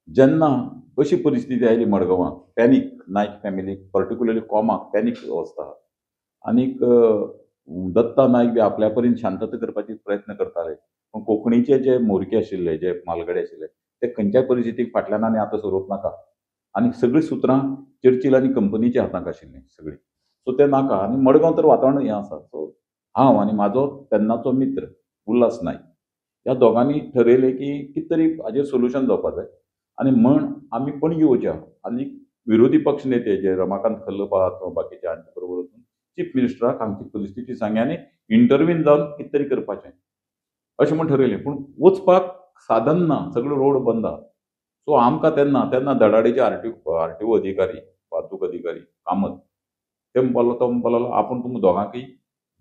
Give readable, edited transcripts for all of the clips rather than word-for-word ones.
जेन्ना अशी परिस्थिती आयली मडगांवां, पॅनीक नायक फॅमिलीक पर्टिक्युलरली कॉमाक पॅनीक अवस्था आहा. आनीक दत्ता नायक बी आपल्या परीन शांतता करपाचे प्रयत्न करताले. पूण कोंकणीचे जे मोरचे आशिल्ले, जे म्हालगडे आशिल्ले, ते खंयच्याय परिस्थितीक फाटल्यान आनी आतां सरोवंक नाका. आनी सगळीं सुत्रां चर्चिल आनी कंपनीच्या हातांत आशिल्लीं सगळीं. सो तें नाका आनी मडगांव तर वातावरण हें आसा. सो हांव आनी म्हाजो तेन्नाचो मित्र उल्हास नायक ह्या दोगांनी ठरयलें की कितें तरी हाजेर सोल्युशन जावपाक जाय. आनी म्हण आमी पणजे वचया आनी विरोधी पक्ष नेते जे रमाकांत खल्लप आहात किंवा बाकीचे हांचे बरोबर वचून चीफ मिनिस्टराक हांगची परिस्थिती सांगया आनी इंटरव्हीन जावन कितें तरी करपाचें अशें म्हूण ठरयलें. पूण वचपाक साधन ना, सगळो रोड बंद आहा. सो आमकां तेन्ना तेन्ना धडाडीचे आरटीओ अधिकारी, वाहतूक अधिकारी कामत ते तो म्हणपाक लागलो आपूण तुमकां दोगांकय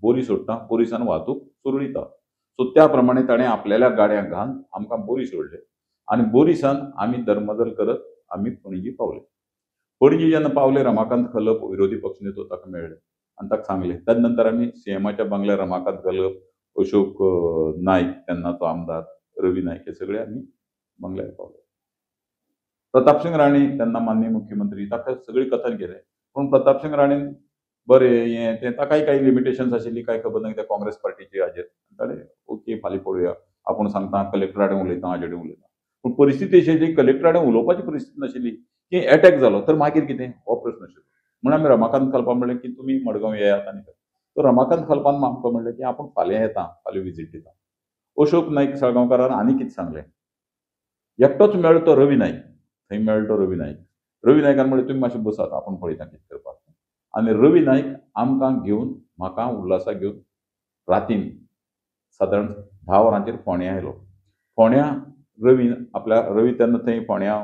बोरी सोडटा, बोरीसान वाहतूक सुरळीत आहा. सो त्या प्रमाणे ताणें आपल्याल्या गाडयांक घालन आमकां बोरी सोडले आनी बोरीसान आमी धर्मदल करत आमी पणजी पावले. पणजी जेन्ना पावले रमाकांत खलप विरोधी पक्ष नेतो ताका मेळ्ळे आनी ताका सांगलें. ताजे नंतर आमी सीएमाच्या बंगल्यार रमाकांत खलप, अशोक नायक तेन्नाचो आमदार, रवी नायक हे सगळे आमी बंगल्यार पावले. प्रताप सिंग राणे तेन्ना माननीय मुख्यमंत्री ताका सगळी कथन केलें. पूण प्रताप सिंग राणेन बरें हें तें ताकाय काही लिमिटेशन्स आशिल्ली काय खबर ना कित्याक काँग्रेस पार्टीचे हाजेर. ताणें ओके फाल्यां पळोवया आपूण सांगता कलेक्टरा कडेन उलयता हाजे कडेन उलयता. पूण परिस्थिती अशी आशिल्ली कलेक्टरा कडेन उलोवपाची परिस्थिती नाशिल्ली की एटॅक जालो तर मागीर कितें हो प्रश्न आशिल्लो. म्हणून आमी रमाकांत खलपाक म्हणलें की तुमी मडगांव येयात आनी तर रमाकांत खलपान आमकां म्हणलें की आपूण फाल्यां येता, फाल्यां विजीट दिता. अशोक नायक साळगांवकारान आनी कितें सांगलें. एकटोच मेळ्ळो तो रवी नायक. थंय मेळ्ळो तो रवी नायक. रवी नायकान म्हणलें तुमी मातशें बसात आपूण पळयता कितें करपाक. आनी रवी नायक आमकां घेवन म्हाका उल्हासाक घेवन रातीन सादारण 10 वरांचेर फोंड्यां आयलो. फोंड्यां रवी तेन्ना थंय फोंड्यां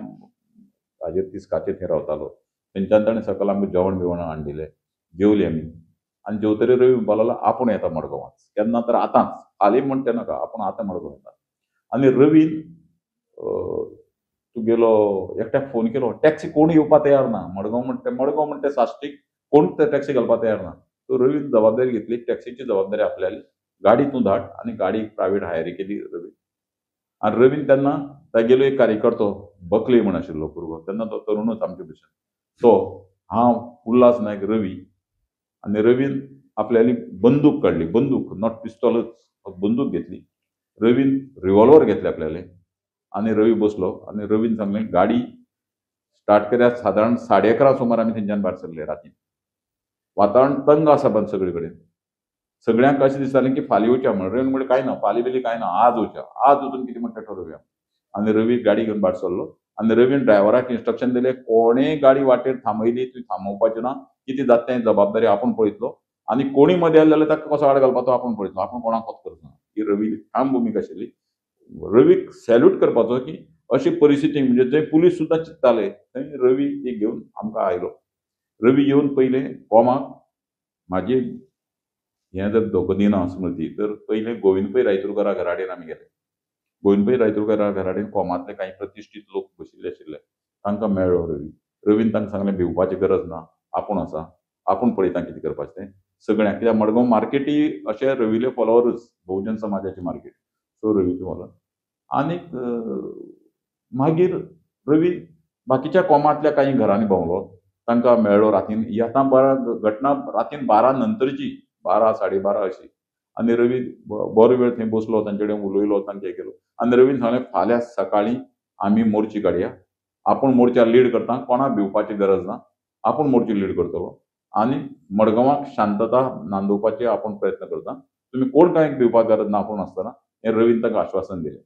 हाजेर तिस्काचेर थंय रावतालो. थंयच्यान ताणें सकयल आमकां जेवण बिवण हाडून दिलें. जेवलीं आमी आनी जेवतकीर रवी म्हणपाक लागलो आपूण येता मडगांवांच. केन्ना तर आतांच, फाल्यां म्हण तें नाका, आपूण आतां मडगांव येता. आनी रवीन तुगेलो एकट्याक फोन केलो. टॅक्सी कोण येवपाक तयार ना. मडगांव म्हणटा साश्टीक कोण टॅक्सी घालपाक तयार ना. सो रवीन जबाबदारी घेतली. टॅक्सीची जबाबदारी आपल्याली. गाडी तूं धाड आनी गाडी प्रायवेट हायर केली रवीन. आनी रवीन तेन्ना तागेलो एक कार्यकर्तो बकले म्हण आशिल्लो भुरगो. तेन्ना तो तरुणूच आमचे भशेन. तो हांव उल्हास नायक रवी आनी रवीन आपल्याली बंदूक काडली. बंदूक नॉट पिस्तॉलच, बंदूक घेतली. रवीन रिवॉल्वर घेतले आपल्याले आनी रवी बसलो आनी रवीन सांगलें गाडी स्टार्ट केल्यार सादारण 11:30 सुमार आमी थंयच्यान भायर सरले रातीन. वातावरण तंग आसा पण सगळे कडेन. सगळ्यांक अशें दिसतालें की फाल्यां वयच्या म्हणून. रवीन म्हणलें कांय ना, फाल्यां बिलीं कांय ना, आज वयच्या. आज वचून कितें म्हणटा ठरोवया. आनी रवी गाडी घेवन भायर सरलो आनी रवीन ड्रायव्हराक इन्स्ट्रक्शन दिलें कोणेय गाडी वाटेर थांबयली तुवें थांबोवपाचें ना. कितें जाता तें जबाबदारी आपूण पळयतलो आनी कोणी मदें आयलो जाल्यार ताका कसो आड घालपाचो आपूण पळयतलो. आपूण कोणाक वच करचो ना. ही रवी ठाम भुमिका आशिल्ली. रवीक सॅल्यूट करपाचो की अशी परिस्थिती म्हणजे जंय पुलीस सुद्दां चिंत्ताले थंय रवी ती घेवन आमकां आयलो. रवी येवन पयलें कोमाक म्हाजी हें जर धोको दिना स्मृती तर पयलें गोविंद पै रायतुरकारा घरा कडेन आमी गेले. गोविंद पै रायतुरकारा घरा कडेन कोमांतले कांय प्रतिश्ठीत लोक बशिल्ले आशिल्ले. तांकां मेळ्ळो रवी. रवीन तांकां सांगलें भिवपाची गरज ना, आपूण आसा, आपूण पळयता कितें करपाचें तें सगळ्यांक. कित्याक मडगांव मार्केटी अशे रविले फॉलोवर्स बहुजन समाजाची मार्केट. सो रवीचे फॉलोवर आनीक मागीर रवी बाकीच्या कोमांतल्या कांय घरांनी भोंवलो. तांकां मेळ्ळो रातीन. ही आतां घटना रातीन 12 नंतरची 12, 12:30 अशी. आनी रवी बरो वेळ थंय बसलो, तांचे कडेन उलयलो, तांकां हें केलो. आनी रवीन सांगलें फाल्यां सकाळीं आमी मोर्ची काडया. आपूण मोर्चा लीड करता, कोणाक भिवपाची गरज ना. आपूण मोर्ची लीड करतलो आनी मडगांवाक शांतता नांदोवपाचे आपूण प्रयत्न करता. तुमी कोण कांय भिवपाक गरज ना आपूण आसतना हें रवीन तांकां आश्वासन दिलें.